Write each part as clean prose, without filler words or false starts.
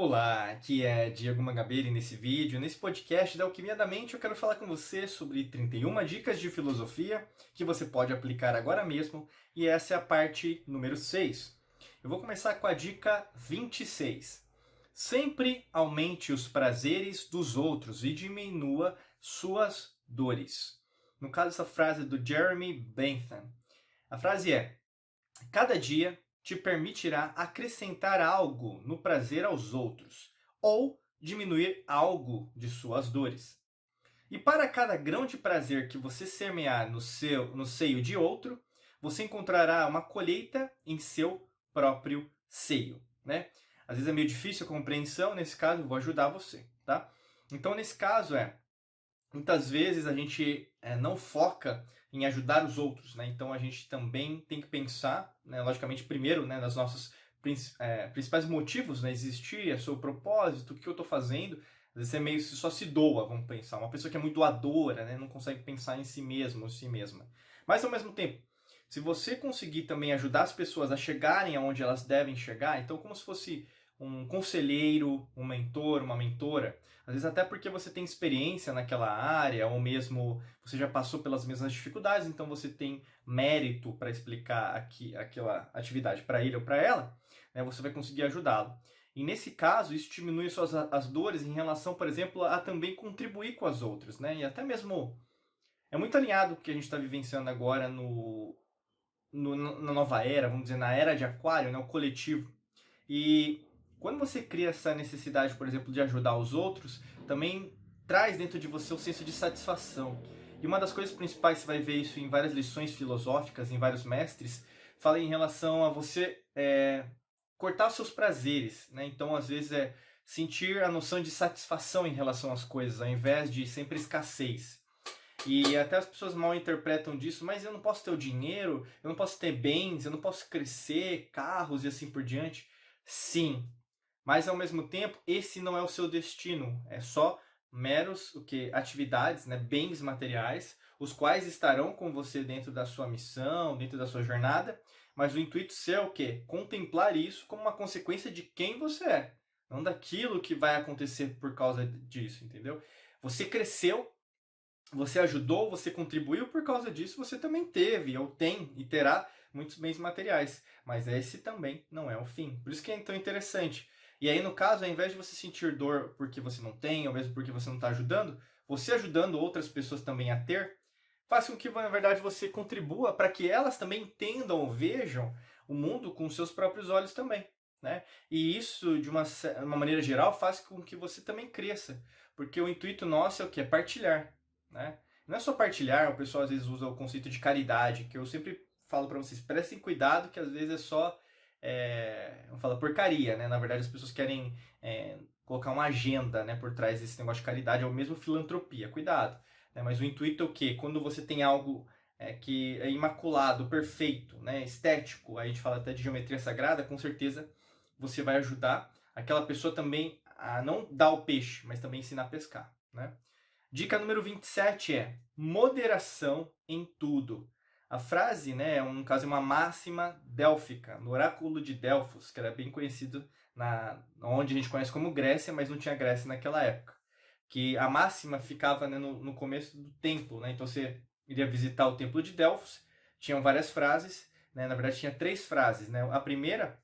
Olá, aqui é Diego Mangabeira e nesse vídeo, nesse podcast da Alquimia da Mente, eu quero falar com você sobre 31 dicas de filosofia que você pode aplicar agora mesmo, e essa é a parte número 6. Eu vou começar com a dica 26. Sempre aumente os prazeres dos outros e diminua suas dores. No caso, essa frase é do Jeremy Bentham. A frase é: cada dia te permitirá acrescentar algo no prazer aos outros, ou diminuir algo de suas dores. E para cada grão de prazer que você semear no seio de outro, você encontrará uma colheita em seu próprio seio, né? Às vezes é meio difícil a compreensão, nesse caso eu vou ajudar você, tá? Então, nesse caso muitas vezes a gente não foca em ajudar os outros, né? Então a gente também tem que pensar, né, logicamente, primeiro, né, nas nossas principais motivos, né, existir, é seu propósito, o que eu estou fazendo. Às vezes é meio só se doa, vamos pensar. Uma pessoa que é muito doadora, né, não consegue pensar em si mesmo, em si mesma. Mas ao mesmo tempo, se você conseguir também ajudar as pessoas a chegarem aonde elas devem chegar, então como se fosse um conselheiro, um mentor, uma mentora, às vezes até porque você tem experiência naquela área, ou mesmo você já passou pelas mesmas dificuldades, então você tem mérito para explicar aquela atividade para ele ou para ela, né, você vai conseguir ajudá-lo. E nesse caso, isso diminui as dores em relação, por exemplo, a também contribuir com as outras, né? E até mesmo é muito alinhado com o que a gente está vivenciando agora na nova era, vamos dizer, na era de aquário, né, o coletivo. E quando você cria essa necessidade, por exemplo, de ajudar os outros, também traz dentro de você o senso de satisfação. E uma das coisas principais, você vai ver isso em várias lições filosóficas, em vários mestres, fala em relação a você cortar os seus prazeres, né? Então, às vezes, sentir a noção de satisfação em relação às coisas, ao invés de sempre escassez. E até as pessoas mal interpretam disso, mas eu não posso ter o dinheiro, eu não posso ter bens, eu não posso crescer, carros e assim por diante. Sim, mas ao mesmo tempo, esse não é o seu destino, é só meros atividades, né, bens materiais, os quais estarão com você dentro da sua missão, dentro da sua jornada, mas o intuito seu é o quê? Contemplar isso como uma consequência de quem você é, não daquilo que vai acontecer por causa disso, entendeu? Você cresceu, você ajudou, você contribuiu, por causa disso você também teve, ou tem e terá muitos bens materiais. Mas esse também não é o fim. Por isso que é tão interessante. E aí, no caso, ao invés de você sentir dor porque você não tem, ou mesmo porque você não está ajudando, você ajudando outras pessoas também a ter, faz com que, na verdade, você contribua para que elas também entendam ou vejam o mundo com seus próprios olhos também, né? E isso, de uma maneira geral, faz com que você também cresça. Porque o intuito nosso é o que? É partilhar, né? Não é só partilhar, o pessoal às vezes usa o conceito de caridade, que eu sempre falo para vocês, prestem cuidado, que às vezes é só, vamos falar, porcaria, né? Na verdade, as pessoas querem colocar uma agenda, né, por trás desse negócio de caridade, ou mesmo filantropia, cuidado. Né? Mas o intuito é o quê? Quando você tem algo que é imaculado, perfeito, né, estético, aí a gente fala até de geometria sagrada, com certeza você vai ajudar aquela pessoa também a não dar o peixe, mas também ensinar a pescar, né? Dica número 27 é moderação em tudo. A frase, né, é um caso, uma máxima délfica, no oráculo de Delfos, que era bem conhecido onde a gente conhece como Grécia, mas não tinha Grécia naquela época. Que a máxima ficava, né, no começo do templo, né? Então você iria visitar o templo de Delfos, tinham várias frases, né? Na verdade tinha 3 frases, né? A primeira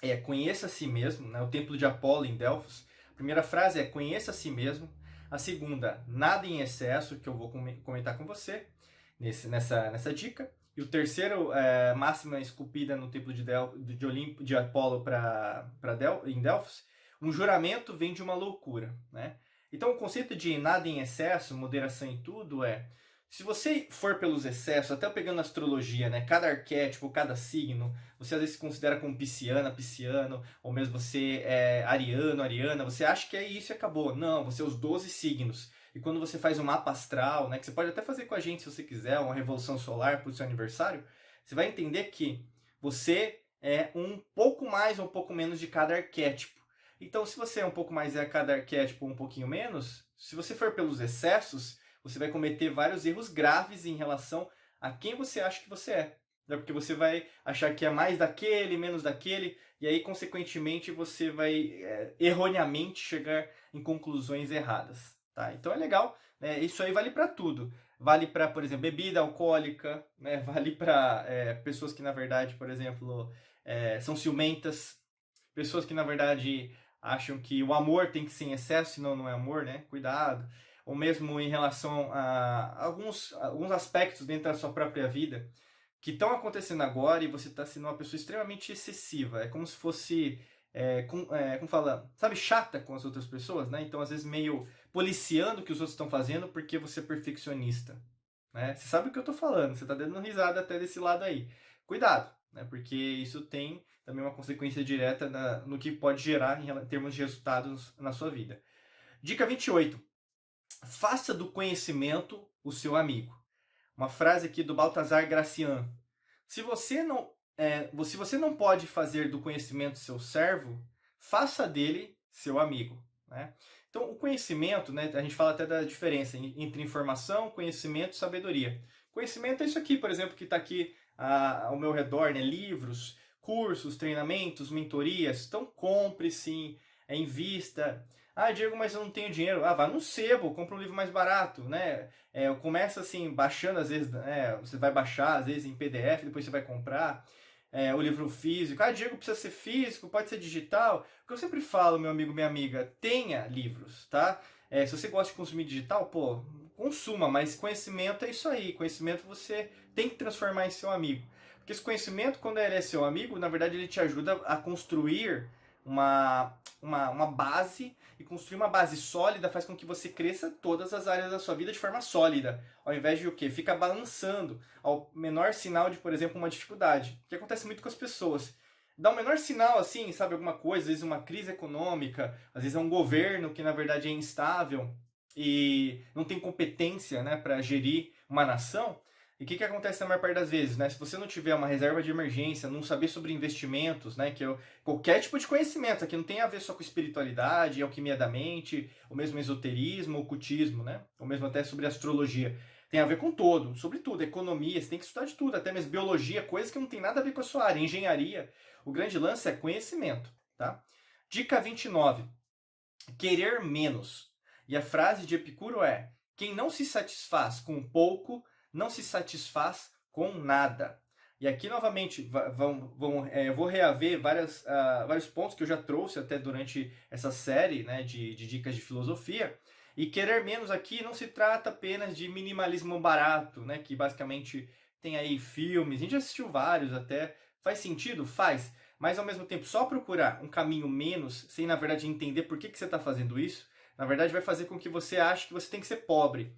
é conheça a si mesmo, né? O templo de Apolo em Delfos. A primeira frase é conheça a si mesmo. A segunda, nada em excesso, que eu vou comentar com você nessa dica. E o terceiro, máxima esculpida no templo de Apolo em Delfos, um juramento vem de uma loucura, né? Então o conceito de nada em excesso, moderação em tudo se você for pelos excessos, até pegando a astrologia, né? Cada arquétipo, cada signo, você às vezes se considera como pisciana, pisciano, ou mesmo você é ariano, ariana, você acha que é isso e acabou. Não, você é os 12 signos. E quando você faz um mapa astral, né, que você pode até fazer com a gente se você quiser, uma revolução solar para o seu aniversário, você vai entender que você é um pouco mais ou um pouco menos de cada arquétipo. Então, se você é um pouco mais cada arquétipo um pouquinho menos, se você for pelos excessos, você vai cometer vários erros graves em relação a quem você acha que você é. né? Porque você vai achar que é mais daquele, menos daquele, e aí, consequentemente, você vai erroneamente chegar em conclusões erradas, tá? Então é legal, né? Isso aí vale para tudo. Vale para, por exemplo, bebida alcoólica, né? Vale para pessoas que, na verdade, por exemplo, são ciumentas, pessoas que, na verdade, acham que o amor tem que ser em excesso, senão não é amor, né? Cuidado. Ou mesmo em relação a alguns aspectos dentro da sua própria vida que estão acontecendo agora e você está sendo uma pessoa extremamente excessiva. É como se fosse, como fala, sabe, chata com as outras pessoas, né? Então, às vezes, meio policiando o que os outros estão fazendo porque você é perfeccionista, né? Você sabe o que eu estou falando, você está dando risada até desse lado aí. Cuidado, né? Porque isso tem também uma consequência direta no que pode gerar em termos de resultados na sua vida. Dica 28. Faça do conhecimento o seu amigo. Uma frase aqui do Baltazar Gracian. Se você não pode fazer do conhecimento seu servo, faça dele seu amigo, né? Então, o conhecimento, né, a gente fala até da diferença entre informação, conhecimento e sabedoria. Conhecimento é isso aqui, por exemplo, que está aqui ao meu redor, né? Livros, cursos, treinamentos, mentorias. Então, compre sim, invista. Ah, Diego, mas eu não tenho dinheiro. Ah, vá no sebo, compra um livro mais barato, né? Começa assim, baixando, às vezes, você vai baixar, às vezes, em PDF, depois você vai comprar o livro físico. Ah, Diego, precisa ser físico, pode ser digital. O que eu sempre falo, meu amigo, minha amiga, tenha livros, tá? Se você gosta de consumir digital, pô, consuma, mas conhecimento é isso aí. Conhecimento você tem que transformar em seu amigo. Porque esse conhecimento, quando ele é seu amigo, na verdade ele te ajuda a construir uma base, e construir uma base sólida faz com que você cresça todas as áreas da sua vida de forma sólida, ao invés de o quê? Fica balançando ao menor sinal de, por exemplo, uma dificuldade, que acontece muito com as pessoas. Dá um menor sinal, assim, sabe, alguma coisa, às vezes uma crise econômica, às vezes é um governo que, na verdade, é instável e não tem competência, né, para gerir uma nação. E o que acontece na maior parte das vezes, né? Se você não tiver uma reserva de emergência, não saber sobre investimentos, né? Que é qualquer tipo de conhecimento, aqui não tem a ver só com espiritualidade, alquimia da mente, ou mesmo esoterismo, ocultismo, né? Ou mesmo até sobre astrologia. Tem a ver com todo, sobre tudo, economia, você tem que estudar de tudo, até mesmo biologia, coisas que não tem nada a ver com a sua área, engenharia. O grande lance é conhecimento, tá? Dica 29. Querer menos. E a frase de Epicuro é: quem não se satisfaz com pouco, não se satisfaz com nada. E aqui, novamente, eu vou reaver vários pontos que eu já trouxe até durante essa série, né, de dicas de filosofia. E querer menos aqui não se trata apenas de minimalismo barato, né, que basicamente tem aí filmes, a gente já assistiu vários até. Faz sentido? Faz. Mas, ao mesmo tempo, só procurar um caminho menos, sem, na verdade, entender por que você está fazendo isso, na verdade, vai fazer com que você ache que você tem que ser pobre.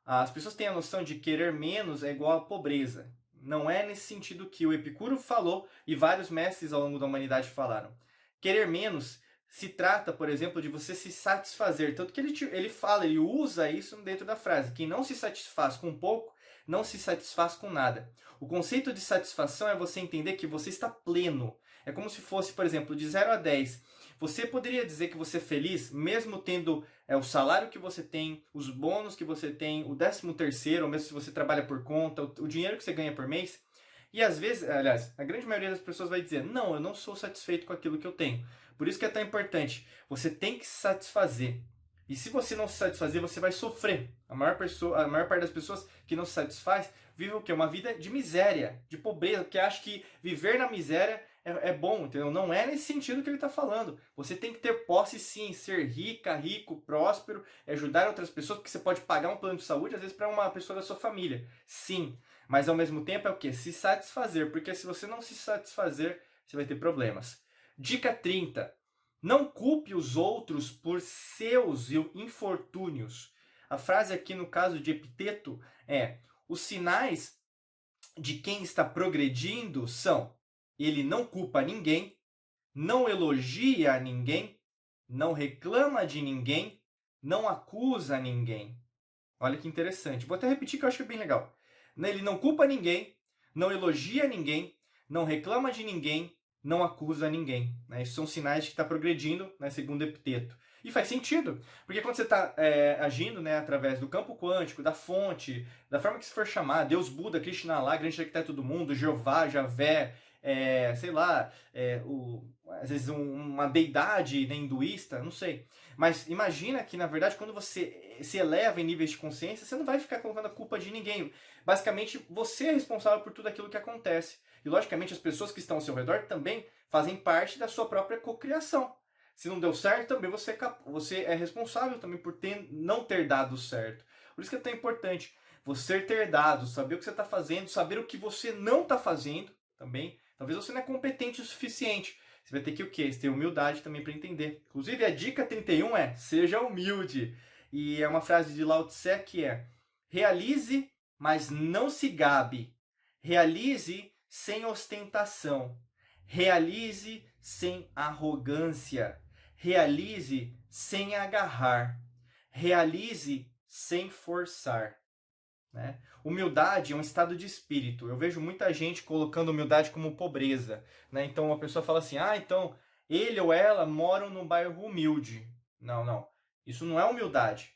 As pessoas têm a noção de querer menos é igual a pobreza. Não é nesse sentido que o Epicuro falou e vários mestres ao longo da humanidade falaram. Querer menos se trata, por exemplo, de você se satisfazer. Tanto que ele fala, ele usa isso dentro da frase. Quem não se satisfaz com pouco, não se satisfaz com nada. O conceito de satisfação é você entender que você está pleno. É como se fosse, por exemplo, de 0 a 10. Você poderia dizer que você é feliz, mesmo tendo o salário que você tem, os bônus que você tem, o 13º, ou mesmo se você trabalha por conta, o dinheiro que você ganha por mês. E às vezes, aliás, a grande maioria das pessoas vai dizer: não, eu não sou satisfeito com aquilo que eu tenho. Por isso que é tão importante. Você tem que se satisfazer. E se você não se satisfazer, você vai sofrer. A maior parte das pessoas que não se satisfaz vive o quê? Uma vida de miséria, de pobreza, porque acha que viver na miséria é bom, entendeu? Não é nesse sentido que ele está falando. Você tem que ter posse sim, ser rica, rico, próspero, ajudar outras pessoas, porque você pode pagar um plano de saúde, às vezes, para uma pessoa da sua família. Sim, mas ao mesmo tempo é o quê? Se satisfazer, porque se você não se satisfazer, você vai ter problemas. Dica 30. Não culpe os outros por seus infortúnios. A frase aqui no caso de Epiteto é: os sinais de quem está progredindo são: ele não culpa ninguém, não elogia a ninguém, não reclama de ninguém, não acusa ninguém. Olha que interessante. Vou até repetir que eu acho que é bem legal. Ele não culpa ninguém, não elogia ninguém, não reclama de ninguém, não acusa ninguém. Esses são sinais de que está progredindo, segundo Epiteto. E faz sentido, porque quando você está agindo, né, através do campo quântico, da fonte, da forma que se for chamar, Deus, Buda, Krishna lá, grande arquiteto do mundo, Jeová, Javé, sei lá, às vezes uma deidade, né, hinduísta, não sei. Mas imagina que, na verdade, quando você se eleva em níveis de consciência, você não vai ficar colocando a culpa de ninguém. Basicamente, você é responsável por tudo aquilo que acontece. E, logicamente, as pessoas que estão ao seu redor também fazem parte da sua própria cocriação. Se não deu certo, também você é responsável também por não ter dado certo. Por isso que é tão importante você ter dado, saber o que você está fazendo, saber o que você não está fazendo também. Talvez você não é competente o suficiente. Você vai ter que o quê? Você ter humildade também para entender. Inclusive, a dica 31 é: seja humilde. E é uma frase de Lao Tse que é: realize, mas não se gabe. Realize sem ostentação. Realize sem arrogância. Realize sem agarrar. Realize sem forçar. Né? Humildade é um estado de espírito. Eu vejo muita gente colocando humildade como pobreza. Né? Então a pessoa fala assim: então ele ou ela moram num bairro humilde. Não, não. Isso não é humildade.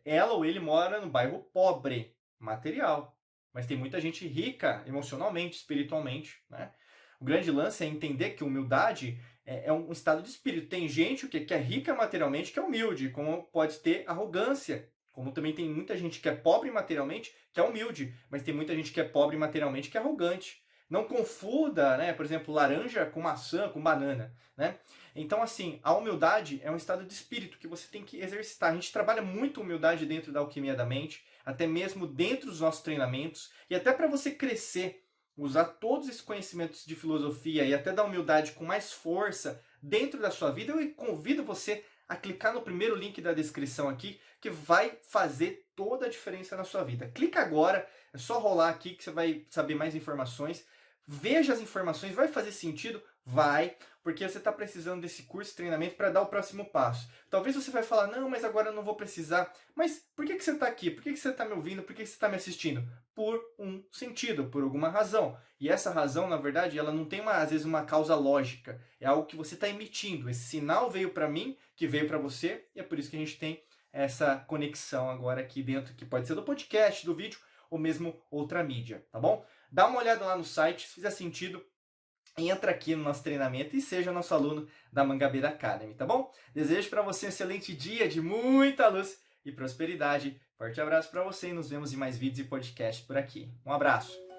Ela ou ele mora no bairro pobre, material. Mas tem muita gente rica emocionalmente, espiritualmente. Né? O grande lance é entender que humildade é um estado de espírito. Tem gente que é rica materialmente que é humilde, como pode ter arrogância. Como também tem muita gente que é pobre materialmente que é humilde, mas tem muita gente que é pobre materialmente que é arrogante. Não confunda, né, por exemplo, laranja com maçã, com banana. Né? Então, assim, a humildade é um estado de espírito que você tem que exercitar. A gente trabalha muito humildade dentro da alquimia da mente, até mesmo dentro dos nossos treinamentos, e até para você crescer, usar todos esses conhecimentos de filosofia e até da humildade com mais força dentro da sua vida, eu convido você a clicar no primeiro link da descrição aqui, que vai fazer toda a diferença na sua vida. Clica agora, é só rolar aqui que você vai saber mais informações. Veja as informações, vai fazer sentido? Vai, porque você está precisando desse curso de treinamento para dar o próximo passo. Talvez você vai falar: não, mas agora eu não vou precisar. Mas por que você está aqui? Por que você está me ouvindo? Por que você está me assistindo? Por um sentido, por alguma razão. E essa razão, na verdade, ela não tem, às vezes, uma causa lógica. É algo que você está emitindo. Esse sinal veio para mim, que veio para você, e é por isso que a gente tem essa conexão agora aqui dentro, que pode ser do podcast, do vídeo, ou mesmo outra mídia, tá bom? Dá uma olhada lá no site, se fizer sentido, entra aqui no nosso treinamento e seja nosso aluno da Mangabeira Academy, tá bom? Desejo para você um excelente dia de muita luz e prosperidade. Forte abraço para você e nos vemos em mais vídeos e podcasts por aqui. Um abraço!